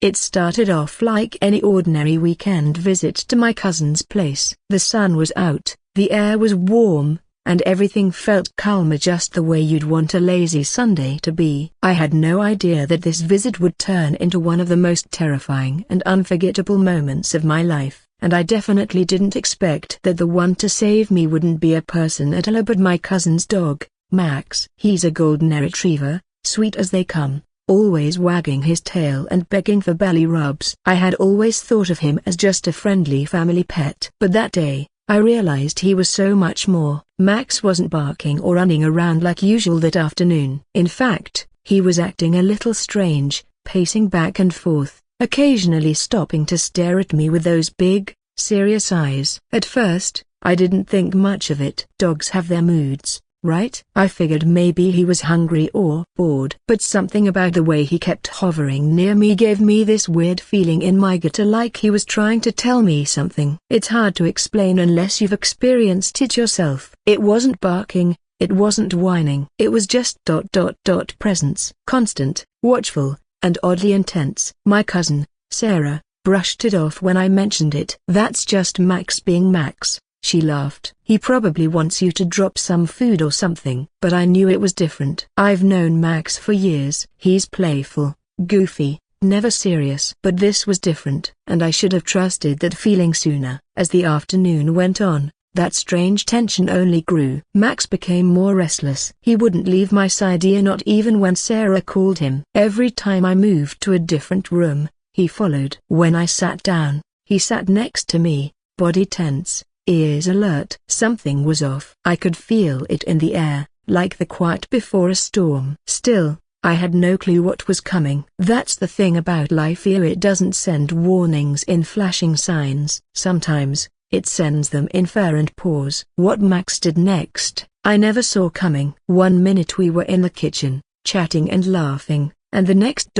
It started off like any ordinary weekend visit to my cousin's place. The sun was out, the air was warm, and everything felt calmer, just the way you'd want a lazy Sunday to be. I had no idea that this visit would turn into one of the most terrifying and unforgettable moments of my life, and I definitely didn't expect that the one to save me wouldn't be a person at all but my cousin's dog, Max. He's a golden retriever, sweet as they come, always wagging his tail and begging for belly rubs. I had always thought of him as just a friendly family pet, but that day, I realized he was so much more. Max wasn't barking or running around like usual that afternoon. In fact, he was acting a little strange, pacing back and forth, occasionally stopping to stare at me with those big, serious eyes. At first, I didn't think much of it. Dogs have their moods, right? I figured maybe he was hungry or bored. But something about the way he kept hovering near me gave me this weird feeling in my gut, like he was trying to tell me something. It's hard to explain unless you've experienced it yourself. It wasn't barking, it wasn't whining. It was just presence. Constant, watchful, and oddly intense. My cousin, Sarah, brushed it off when I mentioned it. "That's just Max being Max," she laughed. "He probably wants you to drop some food or something." But I knew it was different. I've known Max for years. He's playful, goofy, never serious. But this was different, and I should have trusted that feeling sooner. As the afternoon went on, that strange tension only grew. Max became more restless. He wouldn't leave my side, not even when Sarah called him. Every time I moved to a different room, he followed. When I sat down, he sat next to me, body tense, ears alert. Something was off. I could feel it in the air, like the quiet before a storm. Still, I had no clue what was coming. That's the thing about life, it doesn't send warnings in flashing signs. Sometimes, it sends them in fear and pause. What Max did next, I never saw coming. One minute we were in the kitchen, chatting and laughing, and the next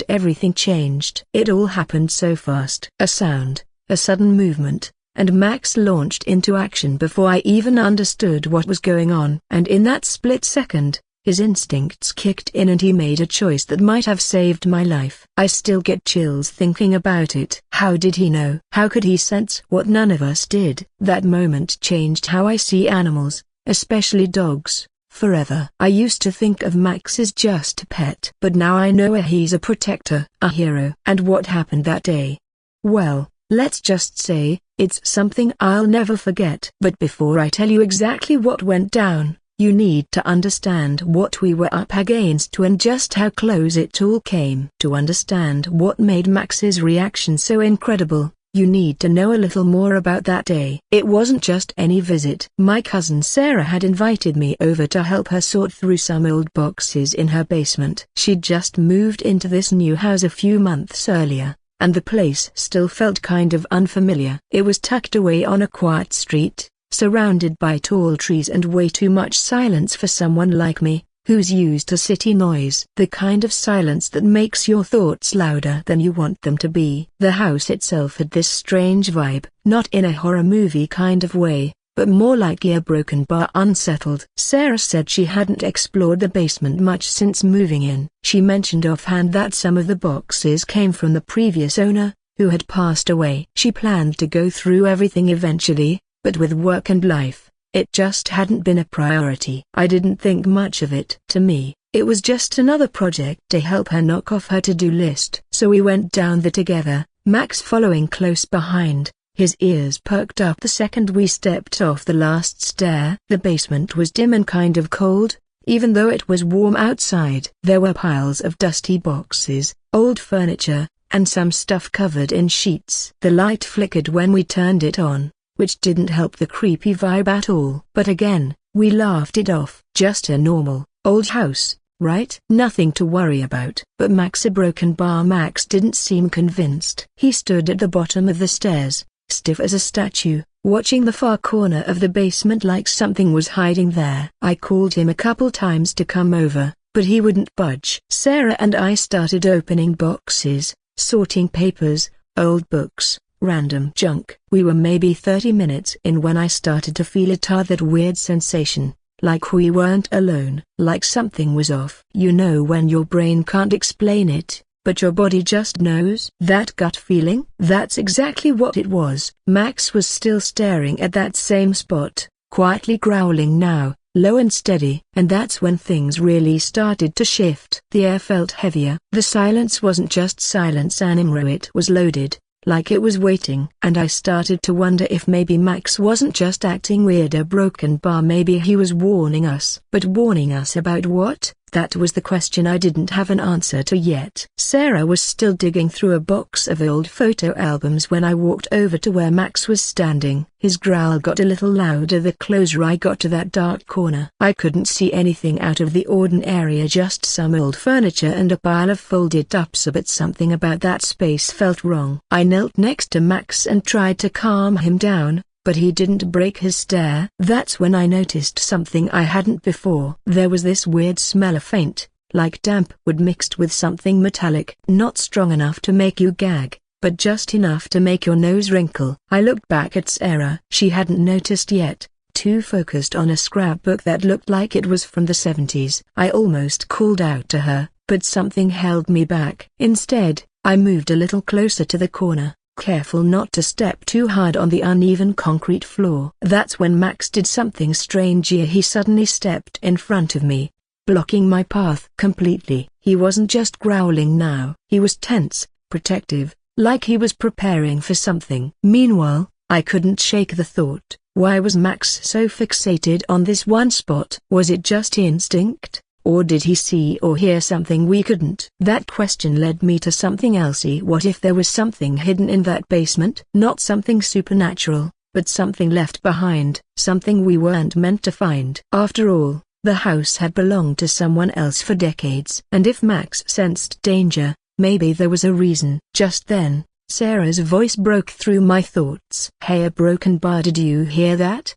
everything changed. It all happened so fast. A sound, a sudden movement, and Max launched into action before I even understood what was going on. And in that split second, his instincts kicked in and he made a choice that might have saved my life. I still get chills thinking about it. How did he know? How could he sense what none of us did? That moment changed how I see animals, especially dogs, forever. I used to think of Max as just a pet, but now I know he's a protector, a hero. And what happened that day? Well, let's just say, it's something I'll never forget. But before I tell you exactly what went down, you need to understand what we were up against and just how close it all came. To understand what made Max's reaction so incredible, you need to know a little more about that day. It wasn't just any visit. My cousin Sarah had invited me over to help her sort through some old boxes in her basement. She'd just moved into this new house a few months earlier, and the place still felt kind of unfamiliar. It was tucked away on a quiet street, surrounded by tall trees and way too much silence for someone like me, who's used to city noise. The kind of silence that makes your thoughts louder than you want them to be. The house itself had this strange vibe, not in a horror movie kind of way, but more like a broken bar, unsettled. Sarah said she hadn't explored the basement much since moving in. She mentioned offhand that some of the boxes came from the previous owner, who had passed away. She planned to go through everything eventually, but with work and life, it just hadn't been a priority. I didn't think much of it. To me, it was just another project to help her knock off her to-do list. So we went down there together, Max following close behind, his ears perked up the second we stepped off the last stair. The basement was dim and kind of cold, even though it was warm outside. There were piles of dusty boxes, old furniture, and some stuff covered in sheets. The light flickered when we turned it on, which didn't help the creepy vibe at all. But again, we laughed it off. Just a normal, old house, right? Nothing to worry about. But Max, a broken bar. Max didn't seem convinced. He stood at the bottom of the stairs, stiff as a statue, watching the far corner of the basement like something was hiding there. I called him a couple times to come over, but he wouldn't budge. Sarah and I started opening boxes, sorting papers, old books, random junk. We were maybe 30 minutes in when I started to feel that weird sensation, like we weren't alone, like something was off. You know when your brain can't explain it, but your body just knows. That gut feeling? That's exactly what it was. Max was still staring at that same spot, quietly growling now, low and steady. And that's when things really started to shift. The air felt heavier. The silence wasn't just silence anymore, it was loaded, like it was waiting. And I started to wonder if maybe Max wasn't just acting weird, a broken bar. Maybe he was warning us. But warning us about what? That was the question I didn't have an answer to yet. Sarah was still digging through a box of old photo albums when I walked over to where Max was standing. His growl got a little louder the closer I got to that dark corner. I couldn't see anything out of the ordinary, just some old furniture and a pile of folded ups, but something about that space felt wrong. I knelt next to Max and tried to calm him down, but he didn't break his stare. That's when I noticed something I hadn't before. There was this weird smell, of faint, like damp wood mixed with something metallic. Not strong enough to make you gag, but just enough to make your nose wrinkle. I looked back at Sarah. She hadn't noticed yet, too focused on a scrapbook that looked like it was from the 70s. I almost called out to her, but something held me back. Instead, I moved a little closer to the corner, careful not to step too hard on the uneven concrete floor. That's when Max did something strange. He suddenly stepped in front of me, blocking my path completely. He wasn't just growling now. He was tense, protective, like he was preparing for something. Meanwhile, I couldn't shake the thought, why was Max so fixated on this one spot? Was it just instinct? Or did he see or hear something we couldn't? That question led me to something else. What if there was something hidden in that basement? Not something supernatural, but something left behind, something we weren't meant to find. After all, the house had belonged to someone else for decades. And if Max sensed danger, maybe there was a reason. Just then, Sarah's voice broke through my thoughts. "Hey, a broken bar, did you hear that?"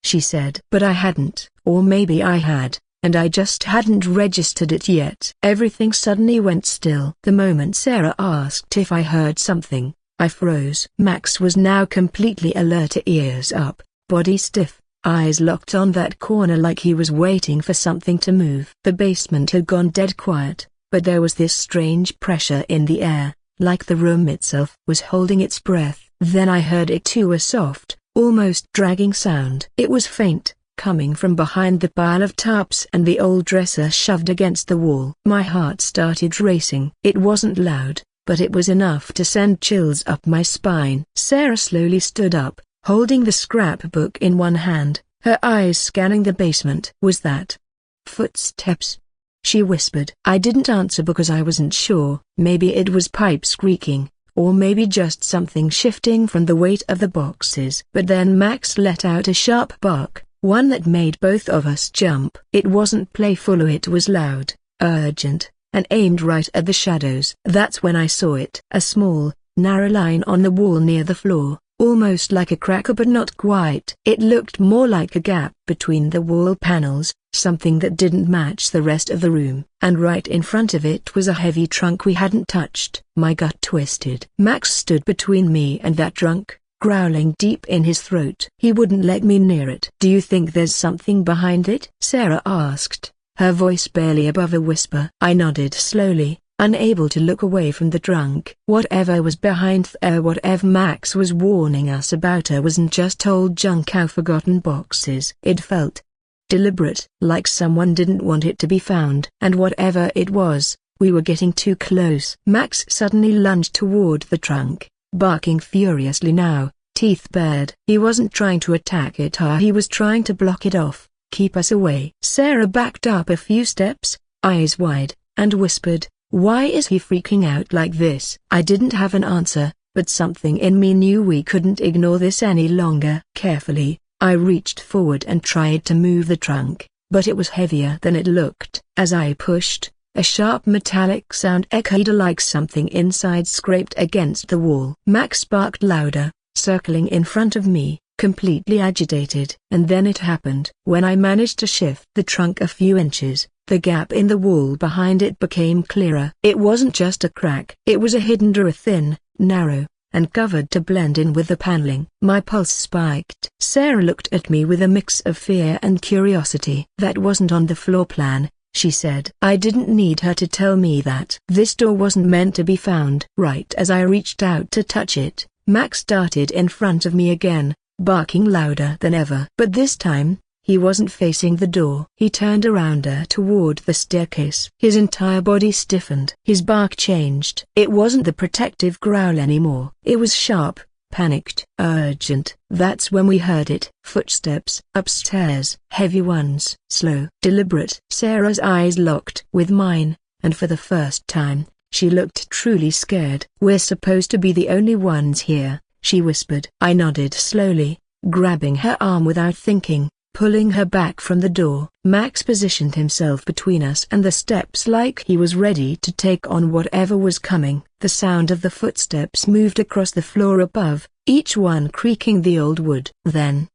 she said. But I hadn't, or maybe I had, and I just hadn't registered it yet. Everything suddenly went still. The moment Sarah asked if I heard something, I froze. Max was now completely alert, ears up, body stiff, eyes locked on that corner like he was waiting for something to move. The basement had gone dead quiet, but there was this strange pressure in the air, like the room itself was holding its breath. Then I heard it too, a soft, almost dragging sound. It was faint, coming from behind the pile of tarps and the old dresser shoved against the wall. My heart started racing. It wasn't loud, but it was enough to send chills up my spine. Sarah slowly stood up, holding the scrapbook in one hand, her eyes scanning the basement. "Was that footsteps?" she whispered. I didn't answer because I wasn't sure. Maybe it was pipes squeaking, or maybe just something shifting from the weight of the boxes. But then Max let out a sharp bark, one that made both of us jump. It wasn't playful, it was loud, urgent, and aimed right at the shadows. That's when I saw it. A small, narrow line on the wall near the floor, almost like a crack but not quite. It looked more like a gap between the wall panels, something that didn't match the rest of the room. And right in front of it was a heavy trunk we hadn't touched. My gut twisted. Max stood between me and that trunk, growling deep in his throat. He wouldn't let me near it. "Do you think there's something behind it?" Sarah asked, her voice barely above a whisper. I nodded slowly, unable to look away from the trunk. Whatever was behind there, whatever Max was warning us about, wasn't just old junk or forgotten boxes. It felt deliberate, like someone didn't want it to be found. And whatever it was, we were getting too close. Max suddenly lunged toward the trunk, barking furiously now, teeth bared. He wasn't trying to attack it, he was trying to block it off, keep us away. Sarah backed up a few steps, eyes wide, and whispered, "Why is he freaking out like this?" I didn't have an answer, but something in me knew we couldn't ignore this any longer. Carefully, I reached forward and tried to move the trunk, but it was heavier than it looked. As I pushed, a sharp metallic sound echoed like something inside scraped against the wall. Max barked louder, circling in front of me, completely agitated. And then it happened. When I managed to shift the trunk a few inches, the gap in the wall behind it became clearer. It wasn't just a crack. It was a hidden door, thin, narrow, and covered to blend in with the paneling. My pulse spiked. Sarah looked at me with a mix of fear and curiosity. "That wasn't on the floor plan," she said. I didn't need her to tell me that. This door wasn't meant to be found. Right as I reached out to touch it, Max darted in front of me again, barking louder than ever. But this time, he wasn't facing the door. He turned around toward the staircase. His entire body stiffened. His bark changed. It wasn't the protective growl anymore. It was sharp, panicked, urgent. That's when we heard it. Footsteps upstairs. Heavy ones. Slow. Deliberate. Sarah's eyes locked with mine, and for the first time, she looked truly scared. We're supposed to be the only ones here, she whispered. I nodded slowly, grabbing her arm without thinking, pulling her back from the door. Max positioned himself between us and the steps like he was ready to take on whatever was coming. The sound of the footsteps moved across the floor above, each one creaking the old wood. Then,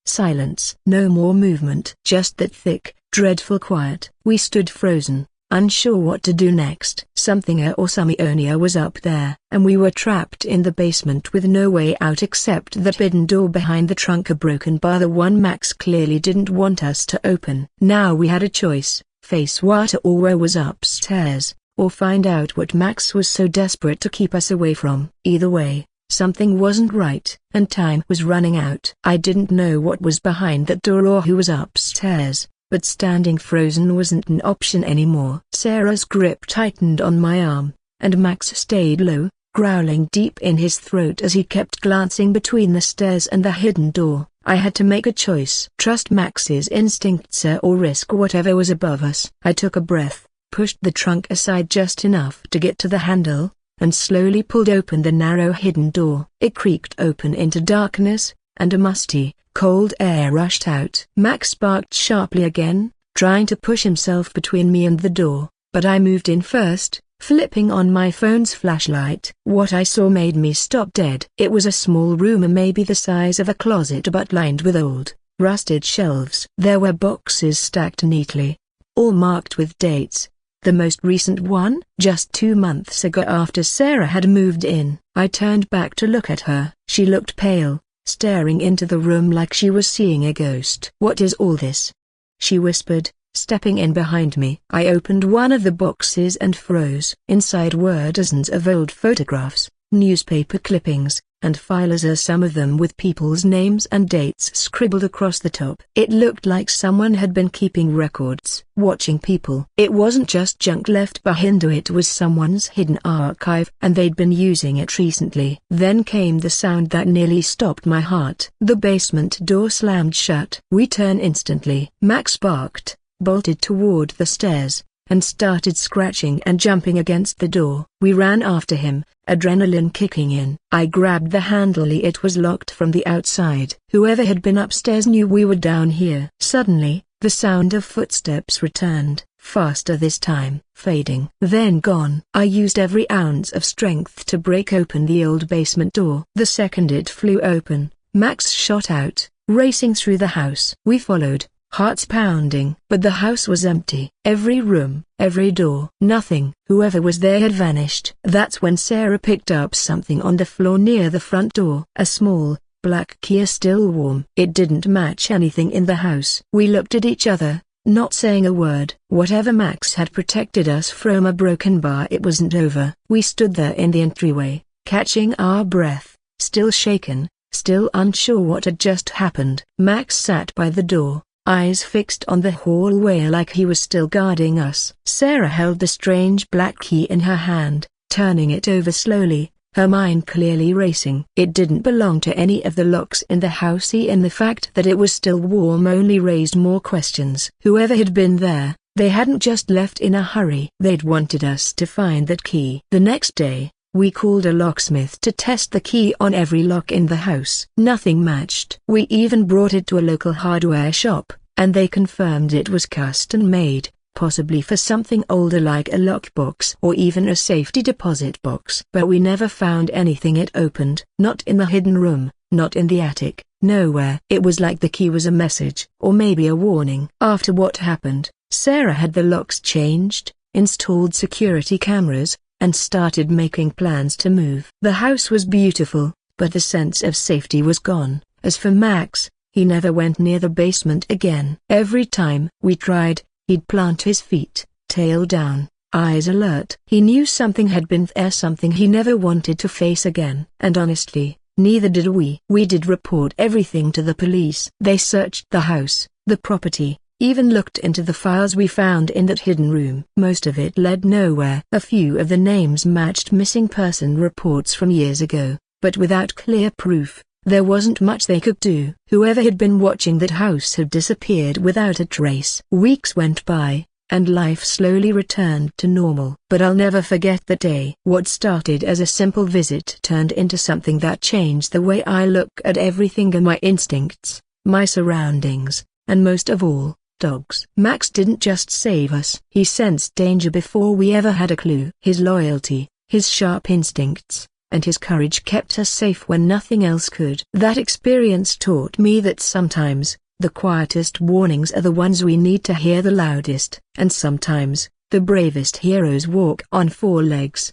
silence. No more movement. Just that thick, dreadful quiet. We stood frozen, unsure what to do next. Something or Samionia was up there, and we were trapped in the basement with no way out except the hidden door behind the trunk, a broken bar, the one Max clearly didn't want us to open. Now we had a choice: face what or was upstairs, or find out what Max was so desperate to keep us away from. Either way, something wasn't right, and time was running out. I didn't know what was behind that door or who was upstairs, but standing frozen wasn't an option anymore. Sarah's grip tightened on my arm, and Max stayed low, growling deep in his throat as he kept glancing between the stairs and the hidden door. I had to make a choice: trust Max's instincts or risk whatever was above us. I took a breath, pushed the trunk aside just enough to get to the handle, and slowly pulled open the narrow hidden door. It creaked open into darkness, and a musty, cold air rushed out. Max barked sharply again, trying to push himself between me and the door, but I moved in first, flipping on my phone's flashlight. What I saw made me stop dead. It was a small room, maybe the size of a closet, but lined with old, rusted shelves. There were boxes stacked neatly, all marked with dates. The most recent one, just 2 months ago, after Sarah had moved in. I turned back to look at her. She looked pale, staring into the room like she was seeing a ghost. What is all this? She whispered, stepping in behind me. I opened one of the boxes and froze. Inside were dozens of old photographs, newspaper clippings, and filers, some of them with people's names and dates scribbled across the top. It looked like someone had been keeping records, watching people. It wasn't just junk left behind, it was someone's hidden archive, and they'd been using it recently. Then came the sound that nearly stopped my heart. The basement door slammed shut. We turned instantly. Max barked, bolted toward the stairs, and started scratching and jumping against the door. We ran after him, adrenaline kicking in. I grabbed the handle. It was locked from the outside. Whoever had been upstairs knew we were down here. Suddenly, the sound of footsteps returned, faster this time, fading, then gone. I used every ounce of strength to break open the old basement door. The second it flew open, Max shot out, racing through the house. We followed, hearts pounding. But the house was empty. Every room, every door, nothing. Whoever was there had vanished. That's when Sarah picked up something on the floor near the front door. A small, black key, still warm. It didn't match anything in the house. We looked at each other, not saying a word. Whatever Max had protected us from a broken bar, it wasn't over. We stood there in the entryway, catching our breath, still shaken, still unsure what had just happened. Max sat by the door, eyes fixed on the hallway like he was still guarding us. Sarah held the strange black key in her hand, turning it over slowly, her mind clearly racing. It didn't belong to any of the locks in the house, and the fact that it was still warm only raised more questions. Whoever had been there, they hadn't just left in a hurry. They'd wanted us to find that key. The next day, we called a locksmith to test the key on every lock in the house. Nothing matched. We even brought it to a local hardware shop, and they confirmed it was custom made, possibly for something older like a lockbox or even a safety deposit box. But we never found anything it opened. Not in the hidden room, not in the attic, nowhere. It was like the key was a message, or maybe a warning. After what happened, Sarah had the locks changed, installed security cameras, and started making plans to move. The house was beautiful, but the sense of safety was gone. As for Max, he never went near the basement again. Every time we tried, He'd plant his feet, tail down, eyes alert. He knew something had been there, something he never wanted to face again. And honestly, neither did we. We did report everything to the police. They searched the house, the property, even looked into the files we found in that hidden room. Most of it led nowhere. A few of the names matched missing person reports from years ago, but without clear proof, there wasn't much they could do. Whoever had been watching that house had disappeared without a trace. Weeks went by, and life slowly returned to normal. But I'll never forget that day. What started as a simple visit turned into something that changed the way I look at everything, and my instincts, my surroundings, and most of all, dogs. Max didn't just save us. He sensed danger before we ever had a clue. His loyalty, his sharp instincts, and his courage kept us safe when nothing else could. That experience taught me that sometimes, the quietest warnings are the ones we need to hear the loudest. And sometimes, the bravest heroes walk on four legs.